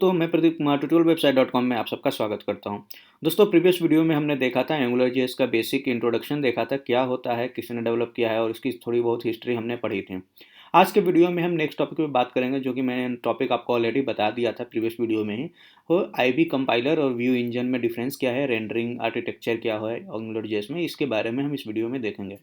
दोस्तों, मैं Pradeep Kumar tutorial website dot com में आप सबका स्वागत करता हूं। दोस्तों, प्रीवियस वीडियो में हमने देखा था एंगुलर जेएस का बेसिक इंट्रोडक्शन देखा था, क्या होता है, किसने डेवलप किया है और इसकी थोड़ी बहुत हिस्ट्री हमने पढ़ी थी। आज के वीडियो में हम नेक्स्ट टॉपिक पे बात करेंगे, जो कि मैंने टॉपिक आपको ऑलरेडी बता दिया था प्रीवियस वीडियो में ही। वो आईवी कंपाइलर और व्यू इंजन में डिफरेंस क्या है, रेंडरिंग आर्किटेक्चर क्या है एंगुलर जेएस में, इसके बारे में हम इस वीडियो में देखेंगे।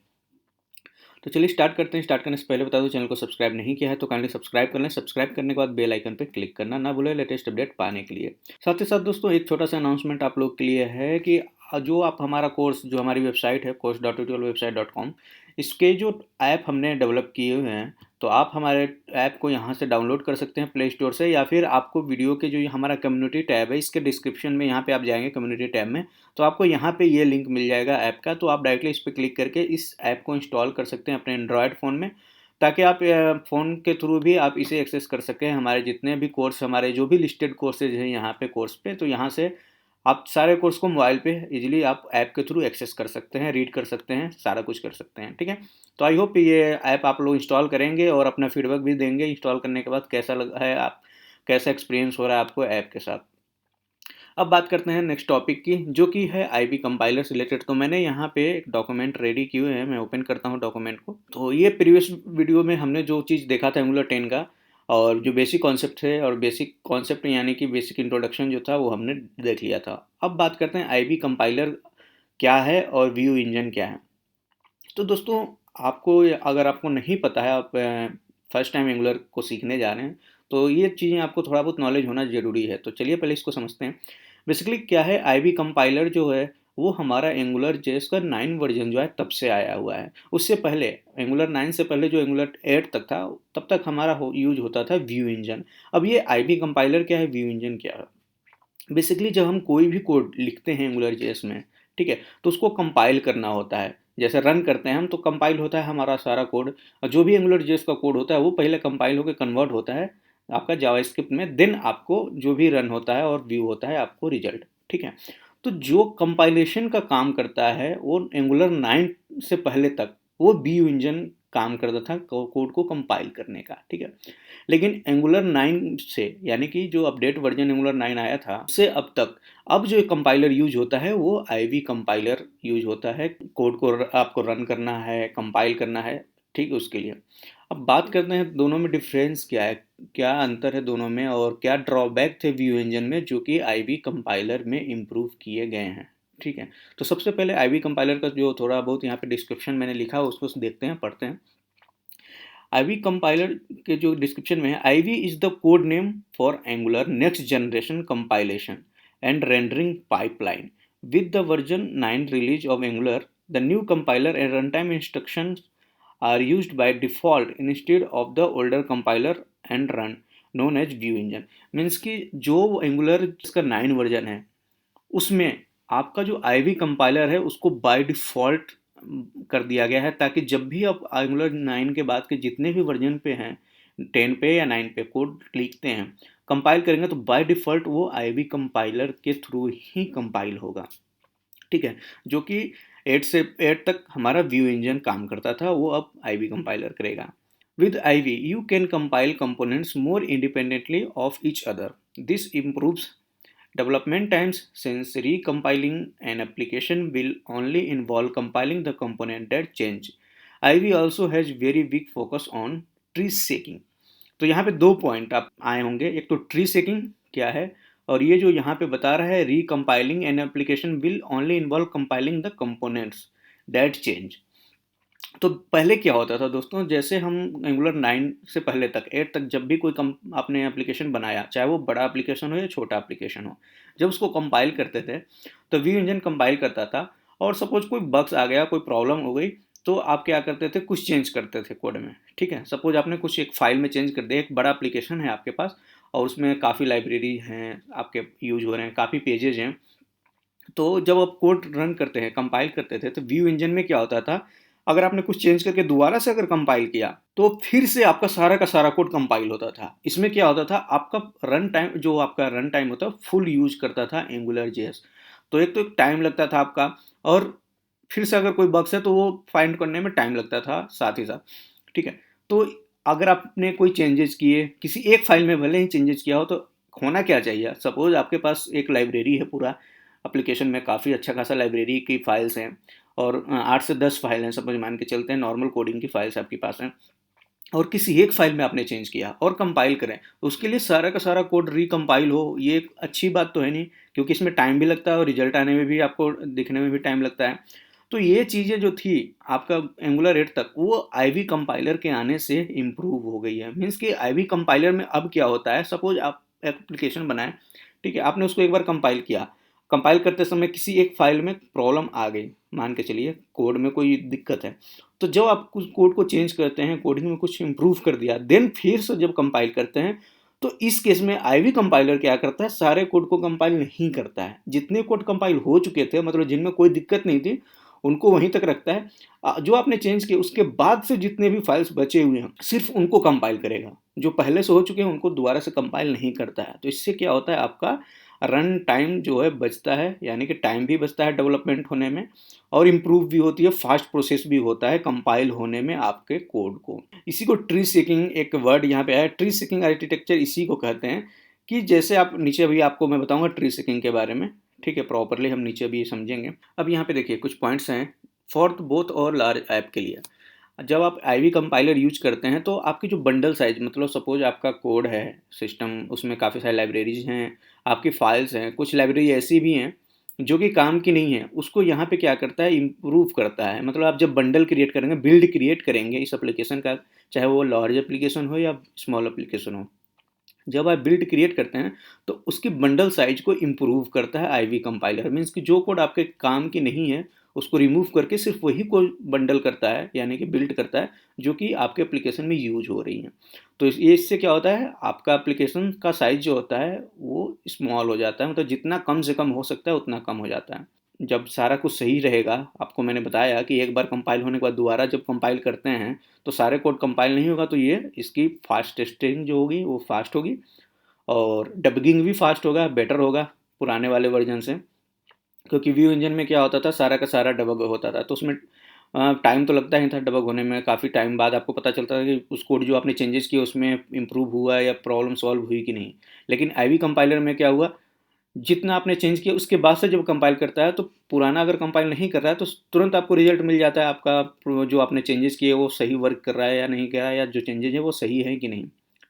तो चलिए स्टार्ट करते हैं। स्टार्ट करने से पहले बता दूं, चैनल को सब्सक्राइब नहीं किया है तो काइंडली सब्सक्राइब कर लें। सब्सक्राइब करने के बाद बेल आइकन पर क्लिक करना ना भूलें लेटेस्ट अपडेट पाने के लिए। साथ ही साथ दोस्तों, एक छोटा सा अनाउंसमेंट आप लोग के लिए है कि जो आप हमारा कोर्स, जो हमारी वेबसाइट है course.tutorialwebsite.com, इसके जो ऐप हमने डेवलप किए हुए हैं, तो आप हमारे ऐप को यहाँ से डाउनलोड कर सकते हैं प्ले स्टोर से, या फिर आपको वीडियो के जो ये हमारा कम्युनिटी टैब है, इसके डिस्क्रिप्शन में यहाँ पे आप जाएंगे कम्युनिटी टैब में, तो आपको यहाँ पे ये लिंक मिल जाएगा ऐप का। तो आप डायरेक्टली इस पर क्लिक करके इस ऐप को इंस्टॉल कर सकते हैं अपने एंड्रॉयड फ़ोन में, ताकि आप फ़ोन के थ्रू भी आप इसे एक्सेस कर सकें। हमारे जितने भी कोर्स, हमारे जो भी लिस्टेड कोर्सेज हैं यहाँ पे कोर्स पे, तो यहाँ से आप सारे कोर्स को मोबाइल पे इजीली आप ऐप के थ्रू एक्सेस कर सकते हैं, रीड कर सकते हैं, सारा कुछ कर सकते हैं। ठीक है, तो आई होप ये ऐप आप लोग इंस्टॉल करेंगे और अपना फीडबैक भी देंगे इंस्टॉल करने के बाद, कैसा लगा है, आप कैसा एक्सपीरियंस हो रहा है आपको ऐप के साथ। अब बात करते हैं नेक्स्ट टॉपिक की, जो कि है आईवी कंपाइलर से रिलेटेड। तो मैंने यहाँ पे एक डॉक्यूमेंट रेडी किए हुए हैं, मैं ओपन करता हूँ डॉक्यूमेंट को। तो ये प्रीवियस वीडियो में हमने जो चीज़ देखा था एंगुलर 10 का, और जो बेसिक कॉन्सेप्ट थे, और बेसिक कॉन्सेप्ट यानी कि बेसिक इंट्रोडक्शन जो था वो हमने देख लिया था। अब बात करते हैं आईवी कंपाइलर क्या है और व्यू इंजन क्या है। तो दोस्तों, आपको अगर आपको नहीं पता है, आप फर्स्ट टाइम एंगुलर को सीखने जा रहे हैं, तो ये चीज़ें आपको थोड़ा बहुत नॉलेज होना ज़रूरी है। तो चलिए पहले इसको समझते हैं। बेसिकली क्या है आईवी कंपाइलर, जो है वो हमारा एंगुलर जेएस का 9 वर्जन जो है तब से आया हुआ है। उससे पहले एंगुलर 9 से पहले जो एंगुलर 8 तक था, तब तक हमारा यूज होता था व्यू इंजन। अब ये आईवी कंपाइलर क्या है, व्यू इंजन क्या है। बेसिकली जब हम कोई भी कोड लिखते हैं एंगुलर जेएस में, ठीक है, तो उसको कंपाइल करना होता है। जैसे रन करते हैं हम, तो कंपाइल होता है हमारा सारा कोड, और जो भी एंगुलर जेएस का कोड होता है वो पहले कंपाइल होकर कन्वर्ट होता है आपका जावास्क्रिप्ट में, देन आपको जो भी रन होता है और व्यू होता है आपको रिजल्ट। ठीक है, तो जो कंपाइलेशन का काम करता है वो एंगुलर 9 से पहले तक वो व्यू इंजन काम करता था कोड को कंपाइल करने का। ठीक है, लेकिन एंगुलर 9 से, यानी कि जो अपडेट वर्जन एंगुलर 9 आया था उससे अब तक, अब जो कंपाइलर यूज होता है वो आईवी कंपाइलर यूज होता है। कोड को आपको रन करना है, कंपाइल करना है, ठीक है, उसके लिए। अब बात करते हैं दोनों में डिफरेंस क्या है, क्या अंतर है दोनों में, और क्या ड्रॉबैक थे व्यू इंजन में जो कि आईवी कंपाइलर में इम्प्रूव किए गए हैं। ठीक है, तो सबसे पहले आईवी कंपाइलर का जो थोड़ा बहुत यहाँ पे डिस्क्रिप्शन मैंने लिखा उसको देखते हैं, पढ़ते हैं। आईवी कंपाइलर के जो डिस्क्रिप्शन में है, Ivy is the code name for Angular next generation compilation and rendering pipeline with the version 9 release of Angular. The new compiler and run time instructions are used by default instead of the older compiler and run known as view engine। Means कि जो angular इसका 9 version है उसमें आपका जो ivy compiler है उसको by default कर दिया गया है, ताकि जब भी आप एंगुलर 9 के बाद के जितने भी वर्जन पे हैं, 10 पे या 9 पे कोड लिखते हैं, कंपाइल करेंगे तो बाय डिफ़ॉल्ट वो आईवी कंपाइलर के थ्रू ही कंपाइल होगा। ठीक है, जो कि 8 से 8 तक हमारा व्यू इंजन काम करता था, वो अब आईवी कंपाइलर करेगा। With Ivy, you can compile components more independently of each other. This improves development times, since recompiling an application will only involve compiling the component that change. Ivy also has very big focus on tree shaking। तो यहाँ पे दो point आप आए होंगे, एक तो tree shaking क्या है, और ये जो यहाँ पे बता रहा है recompiling an application will only involve compiling the components that change. तो पहले क्या होता था दोस्तों, जैसे हम एंगुलर 9 से पहले तक 8 तक जब भी कोई आपने एप्लीकेशन बनाया, चाहे वो बड़ा एप्लीकेशन हो या छोटा एप्लीकेशन हो, जब उसको कंपाइल करते थे तो व्यू इंजन कंपाइल करता था, और सपोज कोई बग्स आ गया, कोई प्रॉब्लम हो गई, तो आप क्या करते थे, कुछ चेंज करते थे कोड में। ठीक है, सपोज आपने कुछ एक फाइल में चेंज कर दिया, एक बड़ा एप्लीकेशन है आपके पास और उसमें काफ़ी लाइब्रेरी हैं आपके यूज हो रहे हैं, काफ़ी पेजेज हैं, तो जब आप कोड रन करते हैं, कंपाइल करते थे, तो व्यू इंजन में क्या होता था, अगर आपने कुछ चेंज करके दोबारा से अगर कंपाइल किया तो फिर से आपका सारा का सारा कोड कंपाइल होता था। इसमें क्या होता था, आपका रन टाइम, जो आपका रन टाइम होता है, फुल यूज करता था एंगुलर जेएस। तो एक तो टाइम लगता था आपका, और फिर से अगर कोई बग्स है तो वो फाइंड करने में टाइम लगता था साथ ही साथ। ठीक है, तो अगर आपने कोई चेंजेस किए, किसी एक फाइल में भले ही चेंजेस किया हो, तो होना क्या चाहिए, सपोज़ आपके पास एक लाइब्रेरी है पूरा एप्लीकेशन में, काफ़ी अच्छा खासा लाइब्रेरी की फ़ाइल्स हैं और 8 से 10 फ़ाइल हैं, सपोज़ मान के चलते हैं नॉर्मल कोडिंग की फ़ाइल्स आपके पास हैं और किसी एक फ़ाइल में आपने चेंज किया और कंपाइल करें, तो उसके लिए सारा का सारा कोड रिकम्पाइल हो, ये एक अच्छी बात तो है नहीं, क्योंकि इसमें टाइम भी लगता है और रिजल्ट आने में भी आपको दिखने में भी टाइम लगता है। तो ये चीज़ें जो थी आपका एंगुलर 8 तक, वो आईवी कंपाइलर के आने से इम्प्रूव हो गई है। मीन्स कि आईवी कंपाइलर में अब क्या होता है, सपोज़ आप एप्लीकेशन बनाएँ, ठीक है? आपने उसको एक बार कंपाइल किया, कंपाइल करते समय किसी एक फ़ाइल में प्रॉब्लम आ गई, मान के चलिए कोड में कोई दिक्कत है। तो जब आप कुछ कोड को चेंज करते हैं, कोडिंग में कुछ इम्प्रूव कर दिया, देन फिर से जब कंपाइल करते हैं, तो इस केस में आईवी कंपाइलर क्या करता है, सारे कोड को कंपाइल नहीं करता है। जितने कोड कंपाइल हो चुके थे, मतलब जिनमें कोई दिक्कत नहीं थी, उनको वहीं तक रखता है। जो आपने चेंज किए उसके बाद से जितने भी फाइल्स बचे हुए हैं, सिर्फ उनको कंपाइल करेगा। जो पहले से हो चुके हैं उनको दोबारा से कंपाइल नहीं करता है। तो इससे क्या होता है, आपका रन टाइम जो है बचता है, यानी कि टाइम भी बचता है डेवलपमेंट होने में और इम्प्रूव भी होती है, फास्ट प्रोसेस भी होता है कंपाइल होने में आपके कोड को। इसी को ट्री शेकिंग एक वर्ड यहाँ पे है, ट्री शेकिंग आर्किटेक्चर इसी को कहते हैं। कि जैसे आप नीचे अभी आपको मैं बताऊंगा ट्री शेकिंग के बारे में, ठीक है, प्रॉपरली हम नीचे अभी समझेंगे। अब यहाँ पे देखिए कुछ पॉइंट्स हैं फॉर बोथ और लार्ज ऐप के लिए। जब आप आईवी कंपाइलर यूज करते हैं तो आपकी जो बंडल साइज, मतलब सपोज आपका कोड है सिस्टम, उसमें काफ़ी सारी लाइब्रेरीज हैं, आपकी फाइल्स हैं, कुछ लाइब्रेरी ऐसी भी हैं जो कि काम की नहीं है, उसको यहाँ पे क्या करता है, इम्प्रूव करता है। मतलब आप जब बंडल क्रिएट करेंगे, बिल्ड क्रिएट करेंगे इस एप्लीकेशन का, चाहे वो लार्ज एप्लीकेशन हो या स्मॉल एप्लीकेशन हो, जब आप बिल्ड क्रिएट करते हैं तो उसकी बंडल साइज को इम्प्रूव करता है आईवी कंपाइलर। मीन्स कि जो कोड आपके काम की नहीं है उसको रिमूव करके सिर्फ वही कोड बंडल करता है, यानी कि बिल्ड करता है, जो कि आपके एप्लीकेशन में यूज हो रही है। तो ये इससे क्या होता है, आपका एप्लीकेशन का साइज जो होता है वो स्मॉल हो जाता है, मतलब जितना कम से कम हो सकता है उतना कम हो जाता है। जब सारा कुछ सही रहेगा, आपको मैंने बताया कि एक बार कंपाइल होने के बाद दोबारा जब कंपाइल करते हैं तो सारे कोड कंपाइल नहीं होगा, तो ये इसकी फास्ट टेस्टिंग जो होगी वो फास्ट होगी और डबगिंग भी फास्ट होगा, बेटर होगा पुराने वाले वर्जन से। क्योंकि व्यू इंजन में क्या होता था, सारा का सारा डबग होता था, तो उसमें टाइम तो लगता ही था डबग होने में। काफ़ी टाइम बाद आपको पता चलता था कि उस कोड जो आपने चेंजेस किए उसमें इम्प्रूव हुआ या प्रॉब्लम सॉल्व हुई कि नहीं। लेकिन आईवी कंपाइलर में क्या हुआ, जितना आपने चेंज किया उसके बाद से जब कंपाइल करता है तो पुराना अगर कंपाइल नहीं कर रहा है तो तुरंत आपको रिजल्ट मिल जाता है, आपका जो आपने चेंजेस किए वो सही वर्क कर रहा है या नहीं कर रहा है, या जो चेंजेस है वो सही है कि नहीं।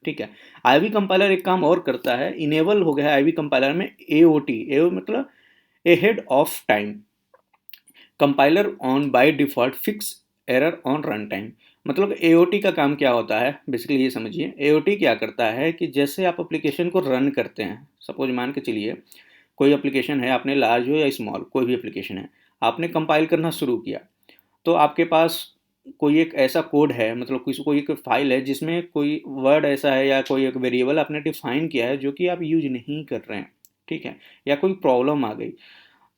ठीक है। आईवी कंपाइलर एक काम और करता है, इनेबल हो गया है आईवी कंपाइलर में एओटी, ए मतलब ahead of time compiler on by default fix error on run time. मतलब एओटी का काम क्या होता है, बेसिकली ये समझिए। एओटी क्या करता है कि जैसे आप एप्लीकेशन को रन करते हैं, सपोज मान के चलिए कोई एप्लीकेशन है, आपने लार्ज हो या स्मॉल कोई भी एप्लीकेशन है, आपने कंपाइल करना शुरू किया, तो आपके पास कोई एक ऐसा कोड है, मतलब किसी कोई एक फाइल है जिसमें कोई वर्ड ऐसा है या कोई एक वेरिएबल आपने डिफाइन किया है जो कि आप यूज नहीं कर रहे हैं, ठीक है, या कोई प्रॉब्लम आ गई,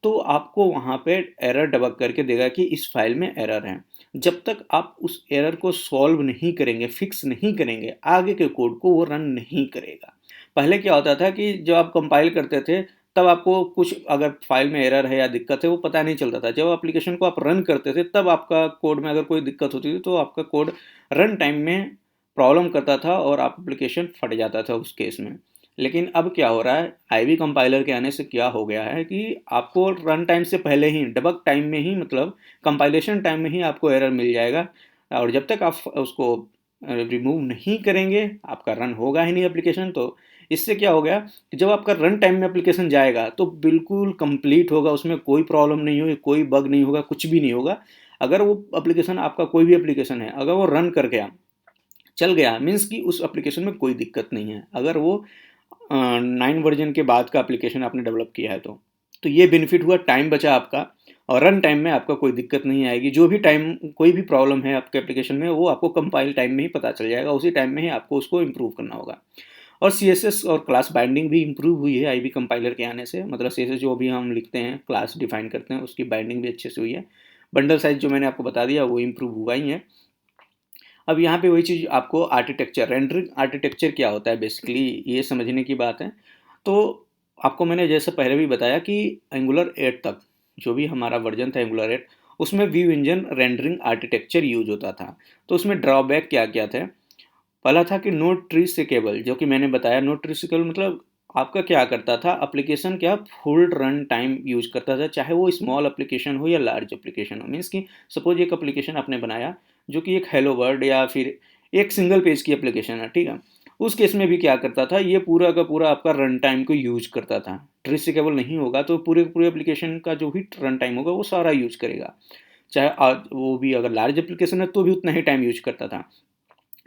तो आपको वहाँ पे एरर डबग करके देगा कि इस फाइल में एरर है। जब तक आप उस एरर को सॉल्व नहीं करेंगे, फिक्स नहीं करेंगे, आगे के कोड को वो रन नहीं करेगा। पहले क्या होता था कि जब आप कंपाइल करते थे तब आपको कुछ अगर फाइल में एरर है या दिक्कत है वो पता नहीं चलता था। जब एप्लीकेशन को आप रन करते थे तब आपका कोड में अगर कोई दिक्कत होती थी तो आपका कोड रन टाइम में प्रॉब्लम करता था और आप एप्लीकेशन फट जाता था उस केस में। लेकिन अब क्या हो रहा है, आईवी कंपाइलर के आने से क्या हो गया है कि आपको रन टाइम से पहले ही, डबग टाइम में ही, मतलब कंपाइलेशन टाइम में ही आपको एरर मिल जाएगा। और जब तक आप उसको रिमूव नहीं करेंगे आपका रन होगा ही नहीं एप्लीकेशन। तो इससे क्या हो गया कि जब आपका रन टाइम में एप्लीकेशन जाएगा तो बिल्कुल कंप्लीट होगा, उसमें कोई प्रॉब्लम नहीं होगी, कोई बग नहीं होगा, कुछ भी नहीं होगा। अगर वो एप्लीकेशन आपका कोई भी एप्लीकेशन है, अगर वो रन कर गया, चल गया, मीन्स कि उस एप्लीकेशन में कोई दिक्कत नहीं है। अगर वो 9 वर्जन के बाद का एप्लीकेशन आपने डेवलप किया है तो ये बेनिफिट हुआ, टाइम बचा आपका और रन टाइम में आपका कोई दिक्कत नहीं आएगी। जो भी टाइम कोई भी प्रॉब्लम है आपके एप्लीकेशन में वो आपको कंपाइल टाइम में ही पता चल जाएगा, उसी टाइम में ही आपको उसको इम्प्रूव करना होगा। और सीएसएस और क्लास बाइंडिंग भी इम्प्रूव हुई है आईवी कंपाइलर के आने से। मतलब सीएसएस जो भी हम लिखते हैं, क्लास डिफाइन करते हैं, उसकी बाइंडिंग भी अच्छे से हुई है। बंडल साइज जो मैंने आपको बता दिया वो इम्प्रूव हुआ ही है। अब यहाँ पे वही चीज़ आपको आर्किटेक्चर, रेंडरिंग आर्किटेक्चर क्या होता है बेसिकली ये समझने की बात है। तो आपको मैंने जैसे पहले भी बताया कि एंगुलर 8 तक जो भी हमारा वर्जन था एंगुलर 8, उसमें view engine rendering architecture use होता था। तो उसमें ड्रॉबैक क्या क्या थे, पहला था कि नो ट्री सेकेबल, जो कि मैंने बताया नो ट्री सेकेबल मतलब आपका क्या करता था, एप्लीकेशन क्या फुल रन टाइम यूज़ करता था, चाहे वो स्मॉल एप्लीकेशन हो या लार्ज एप्लीकेशन हो। मीन्स कि सपोज़ एक एप्लीकेशन आपने बनाया, जो कि एक हेलो वर्ल्ड या फिर एक सिंगल पेज की एप्लीकेशन है, ठीक है? उस केस में भी क्या करता था, ये पूरा का पूरा आपका रन टाइम को यूज़ करता था। ट्रेसेबल नहीं होगा तो पूरे के पूरे एप्लीकेशन का जो भी रन टाइम होगा, वो सारा यूज़ करेगा। चाहे वो भी अगर लार्ज एप्लीकेशन है, तो भी उतना ही टाइम यूज़ करता था।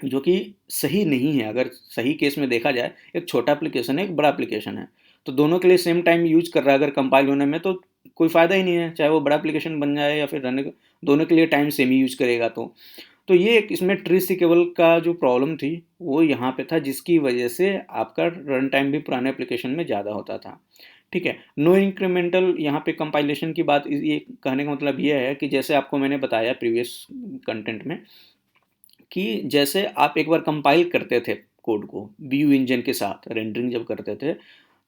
जो कि सही नहीं है। अगर सही केस में देखा जाए, एक छोटा एप्लीकेशन है, एक बड़ा एप्लीकेशन है, तो दोनों के लिए सेम टाइम यूज़ कर रहा है अगर कंपाइल होने में, तो कोई फ़ायदा ही नहीं है, चाहे वो बड़ा एप्लीकेशन बन जाए या फिर रन, दोनों के लिए टाइम सेम ही यूज़ करेगा। तो ये एक इसमें ट्री सीकेबल का जो प्रॉब्लम थी, वो यहाँ पे था, जिसकी वजह से आपका रन टाइम भी पुराने एप्लीकेशन में ज़्यादा होता था। ठीक है, नो इंक्रीमेंटल यहाँ पे कंपाइलेशन की बात, ये कहने का मतलब ये है कि जैसे आपको मैंने बताया प्रीवियस कंटेंट में, कि जैसे आप एक बार कंपाइल करते थे कोड को व्यू इंजन के साथ रेंडरिंग जब करते थे,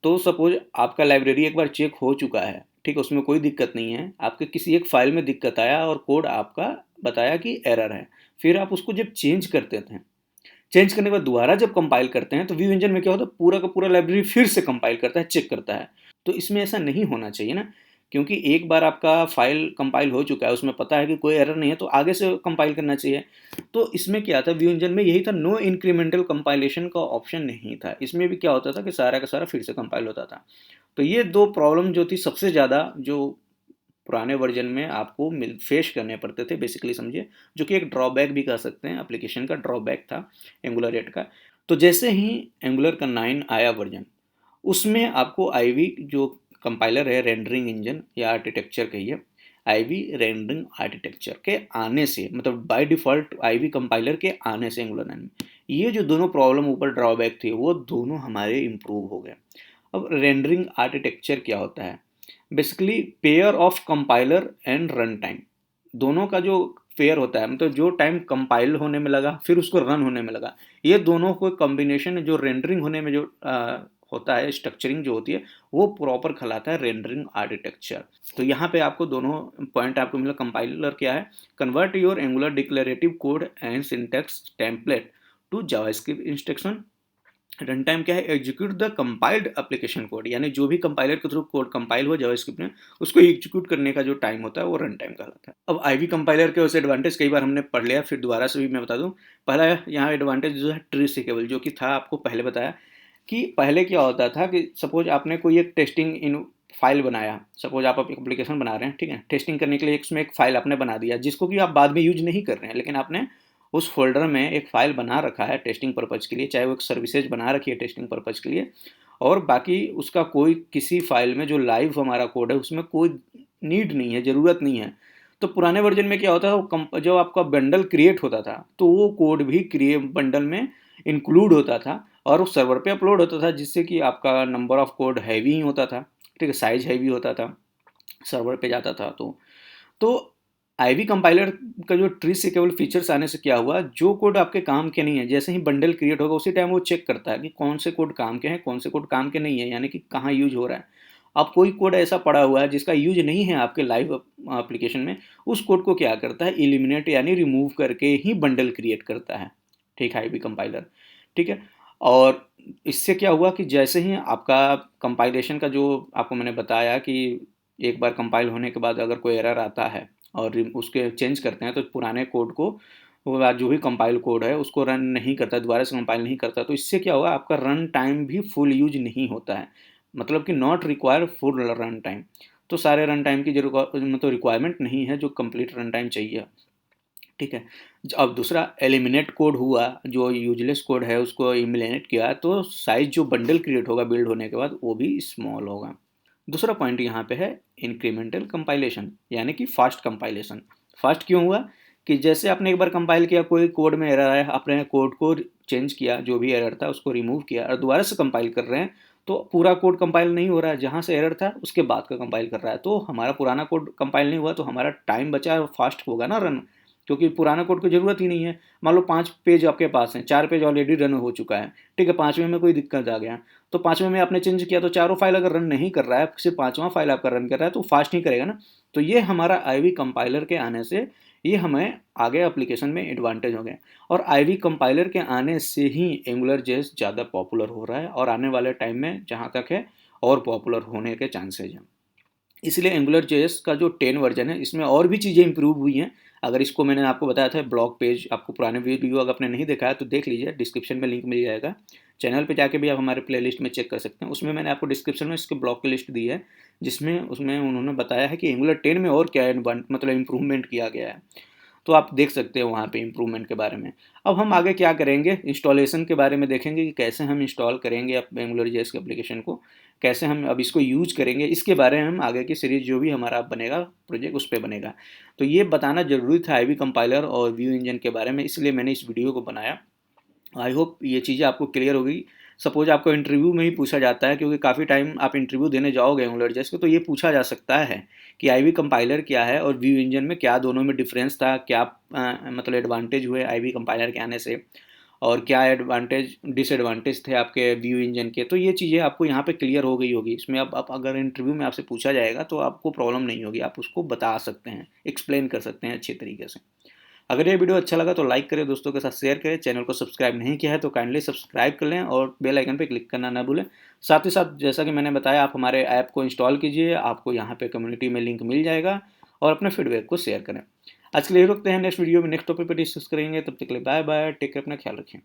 तो सपोज आपका लाइब्रेरी एक बार चेक हो चुका है, ठीक है, उसमें कोई दिक्कत नहीं है, आपके किसी एक फाइल में दिक्कत आया और कोड आपका बताया कि एरर है, फिर आप उसको जब चेंज करते थे, चेंज करने के बाद दोबारा जब कंपाइल करते हैं, तो व्यू इंजन में क्या होता है, पूरा का पूरा लाइब्रेरी फिर से कंपाइल करता है, चेक करता है। तो इसमें ऐसा नहीं होना चाहिए ना, क्योंकि एक बार आपका फाइल कंपाइल हो चुका है, उसमें पता है कि कोई एरर नहीं है, तो आगे से कंपाइल करना चाहिए। तो इसमें क्या था, व्यू इंजन में यही था, नो इंक्रीमेंटल कंपाइलेशन का ऑप्शन नहीं था। इसमें भी क्या होता था कि सारा का सारा फिर से कंपाइल होता था। तो ये दो प्रॉब्लम जो थी सबसे ज़्यादा, जो पुराने वर्जन में आपको फेस करने पड़ते थे बेसिकली, समझिए, जो कि एक ड्रॉबैक भी कह सकते हैं, एप्लीकेशन का ड्रॉबैक था एंगुलर 8 का। तो जैसे ही एंगुलर का 9 आया वर्जन, उसमें आपको आईवी जो कंपाइलर है, रेंडरिंग इंजन या आर्किटेक्चर कहिए, आईवी रेंडरिंग आर्किटेक्चर के आने से, मतलब बाय डिफ़ॉल्ट आईवी कंपाइलर के आने से एंगुलर 9 में, ये जो दोनों प्रॉब्लम ऊपर ड्रॉबैक थी, वो दोनों हमारे इम्प्रूव हो गए। अब रेंडरिंग आर्किटेक्चर क्या होता है? Basically pair of compiler and run time, दोनों का जो पेयर होता है, मतलब जो टाइम कंपाइल होने में लगा फिर उसको रन होने में लगा, ये दोनों को कॉम्बिनेशन जो रेंडरिंग होने में जो होता है, स्ट्रक्चरिंग जो होती है, वो प्रॉपर कहलाता है रेंडरिंग आर्किटेक्चर। तो यहाँ पे आपको दोनों पॉइंट आपको मिला। कंपाइलर क्या है, convert your Angular declarative code and syntax template to JavaScript instruction. Run time क्या है, execute the compiled application code, यानी जो भी कंपाइलर के थ्रू कोड कंपाइल हो जावास्क्रिप्ट में, उसको एग्जीक्यूट करने का जो टाइम होता है, वो रन टाइम कहलाता है। अब आईवी कंपाइलर के वैसे एडवांटेज कई बार हमने पढ़ लिया, फिर दोबारा से भी मैं बता दूं। पहला यहाँ एडवांटेज जो है ट्री सीकेबल, जो कि था आपको पहले बताया, कि पहले क्या होता था कि सपोज आपने कोई एक टेस्टिंग इन फाइल बनाया, सपोज आप एप्लीकेशन बना रहे हैं, ठीक है, टेस्टिंग करने के लिए उसमें एक फाइल आपने बना दिया, जिसको कि आप बाद में यूज नहीं कर रहे हैं, लेकिन आपने उस फ़ोल्डर में एक फ़ाइल बना रखा है टेस्टिंग पर्पज़ के लिए, चाहे वो एक सर्विसेज बना रखी है टेस्टिंग पर्पज़ के लिए, और बाकी उसका कोई किसी फ़ाइल में जो लाइव हमारा कोड है, उसमें कोई नीड नहीं है, ज़रूरत नहीं है। तो पुराने वर्जन में क्या होता था, वो जो आपका बंडल क्रिएट होता था, तो वो कोड भी बंडल में इंक्लूड होता था और वो सर्वर पे अपलोड होता था, जिससे कि आपका नंबर ऑफ कोड हैवी ही होता था, ठीक है, साइज़ हैवी होता था, सर्वर पे जाता था। तो आईवी कंपाइलर का जो ट्री सीकेबल फीचर्स आने से क्या हुआ, जो कोड आपके काम के नहीं है, जैसे ही बंडल क्रिएट होगा उसी टाइम वो चेक करता है कि कौन से कोड काम के हैं, कौन से कोड काम के नहीं है, यानी कि कहाँ यूज हो रहा है। अब कोई कोड ऐसा पड़ा हुआ है जिसका यूज नहीं है आपके लाइव एप्लीकेशन में, उस कोड को क्या करता है, इलिमिनेट यानी रिमूव करके ही बंडल क्रिएट करता है, ठीक है, आईवी कंपाइलर, ठीक है। और इससे क्या हुआ कि जैसे ही आपका कंपाइलेशन का जो आपको मैंने बताया कि एक बार कंपाइल होने के बाद अगर कोई एरर आता है और उसके चेंज करते हैं, तो पुराने कोड को, वो जो भी कंपाइल कोड है उसको रन नहीं करता, दोबारा से कंपाइल नहीं करता, तो इससे क्या होगा, आपका रन टाइम भी फुल यूज नहीं होता है, मतलब कि not require full run time. तो सारे रन टाइम की जो मतलब रिक्वायरमेंट नहीं है, जो कंप्लीट रन टाइम चाहिए, ठीक है। अब दूसरा एलिमिनेट कोड हुआ, जो यूजलेस कोड है उसको एलिमिनेट किया, तो साइज जो बंडल क्रिएट होगा बिल्ड होने के बाद, वो भी स्मॉल होगा। दूसरा पॉइंट यहाँ पे है इंक्रीमेंटल कंपाइलेशन, यानी कि फास्ट कंपाइलेशन। फास्ट क्यों हुआ, कि जैसे आपने एक बार कंपाइल किया, कोई कोड में एरर आया, आपने कोड को चेंज किया, जो भी एरर था उसको रिमूव किया और दोबारा से कंपाइल कर रहे हैं, तो पूरा कोड कंपाइल नहीं हो रहा है, जहाँ से एरर था उसके बाद का कंपाइल कर रहा है, तो हमारा पुराना कोड कंपाइल नहीं हुआ, तो हमारा टाइम बचा, फास्ट होगा ना रन, क्योंकि पुराना कोड की ज़रूरत ही नहीं है। मान लो 5 पेज आपके पास हैं, 4 पेज ऑलरेडी रन हो चुका है, ठीक है, 5वें में कोई दिक्कत आ गया, तो 5वें में आपने चेंज किया, तो चारों फाइल अगर रन नहीं कर रहा है, सिर्फ 5वां फाइल आपका रन कर रहा है, तो फास्ट ही करेगा ना। तो ये हमारा आईवी कंपाइलर के आने से ये हमें आगे एप्लीकेशन में एडवांटेज हो गया। और आईवी कंपाइलर के आने से ही एंगुलर जेएस ज़्यादा पॉपुलर हो रहा है और आने वाले टाइम में जहाँ तक है और पॉपुलर होने के चांसेज हैं। इसलिए एंगुलर जेएस का जो 10 वर्जन है इसमें और भी चीज़ें इंप्रूव हुई हैं। अगर इसको मैंने आपको बताया था ब्लॉग पेज, आपको पुराने वीडियो अगर आपने नहीं देखा है तो देख लीजिए, डिस्क्रिप्शन में लिंक मिल जाएगा। चैनल पे जाके भी आप हमारे प्लेलिस्ट में चेक कर सकते हैं। उसमें मैंने आपको डिस्क्रिप्शन में इसके ब्लॉग की लिस्ट दी है, जिसमें उसमें उन्होंने बताया है कि एंगुलर 10 में और क्या मतलब इम्प्रूवमेंट किया गया है। तो आप देख सकते हो वहाँ पे इम्प्रूवमेंट के बारे में। अब हम आगे क्या करेंगे, इंस्टॉलेशन के बारे में देखेंगे कि कैसे हम इंस्टॉल करेंगे अब एंगुलर जेएस के एप्लीकेशन को, कैसे हम अब इसको यूज करेंगे, इसके बारे में हम आगे की सीरीज जो भी हमारा बनेगा प्रोजेक्ट उस पर बनेगा। तो ये बताना जरूरी था आईवी कंपाइलर और व्यू इंजन के बारे में, इसलिए मैंने इस वीडियो को बनाया। आई होप ये चीज़ें आपको क्लियर होगी। सपोज आपको इंटरव्यू में ही पूछा जाता है, क्योंकि काफ़ी टाइम आप इंटरव्यू देने जाओगे एंगुलर जेएस के, तो ये पूछा जा सकता है कि आईवी कंपाइलर क्या है और व्यू इंजन में क्या दोनों में डिफरेंस था, क्या मतलब एडवांटेज हुए आईवी कंपाइलर के आने से, और क्या एडवांटेज डिसएडवांटेज थे आपके व्यू इंजन के। तो ये चीज़ें आपको यहाँ पे क्लियर हो गई होगी। इसमें अब अगर इंटरव्यू में आपसे पूछा जाएगा तो आपको प्रॉब्लम नहीं होगी, आप उसको बता सकते हैं, एक्सप्लेन कर सकते हैं अच्छे तरीके से। अगर ये वीडियो अच्छा लगा तो लाइक करें, दोस्तों के साथ शेयर करें। चैनल को सब्सक्राइब नहीं किया है तो काइंडली सब्सक्राइब कर लें और बेल आइकन पे क्लिक करना ना भूलें। साथ ही साथ जैसा कि मैंने बताया, आप हमारे ऐप को इंस्टॉल कीजिए, आपको यहाँ पे कम्युनिटी में लिंक मिल जाएगा, और अपने फीडबैक को शेयर करें। आज के लिए रुकते हैं, नेक्स्ट वीडियो में नेक्स्ट टॉपिक पर डिस्कस करेंगे। तब तक के लिए बाय बाय, टेक केयर, अपना ख्याल रखें।